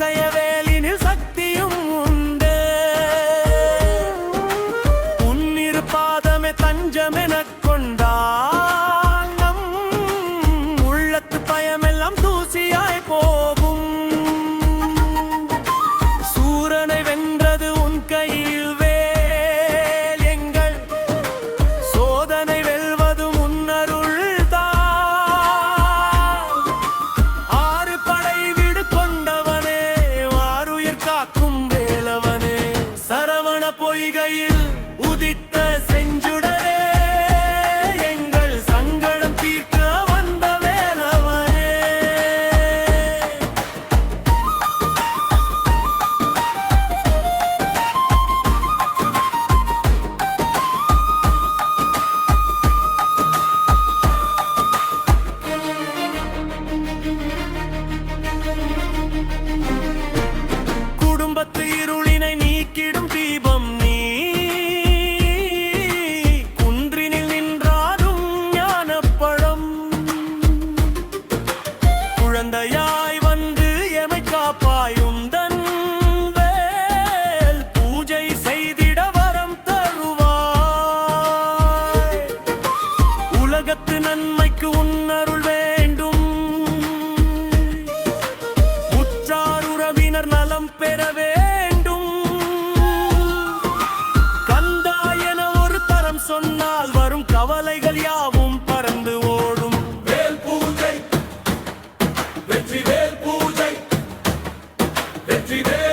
அதிசயவேலினில் சக்தியும் உண்டு. உன்னிரு பாதமே தஞ்சமெனக் கொண்டால் நம் உள்ளத்து பயமெல்லாம் தூசியாய் போகும். சூரனை வென்றது உன் கையில் வேல், எங்கள் சோதனை வெல்வது முன்னருள்தான். ஆறு படை வீடு கொண்டவனே, வாருயிர் காக்கும் வேலவனே, சரவண பொய்கையில் உதித்த செஞ்சுடரே, எங்கள் சங்கடம் தீர்க்க வந்த வேலவனே. குடும்பத்து இருளினை நீக்கிடும் தீபம் நீ, குன்றினில் நின்றாடும் ஞானப்பழம். குழந்தையாய் வந்து எமை காப்பாயுந்தன் வேல், பூஜை செய்திட வரம் தருவாய். உலகத்து நன்மைக்கு உன்னருள் வேண்டும், உற்றார் உறவினர் நலம் பெற வேண்டும். கந்தா என ஒரு தரம் சொன்னால் வரும் கவலைகள் யாவும் பறந்து ஓடும். வேல் பூஜை வெற்றி வேல் பூஜை வெற்றி வேல்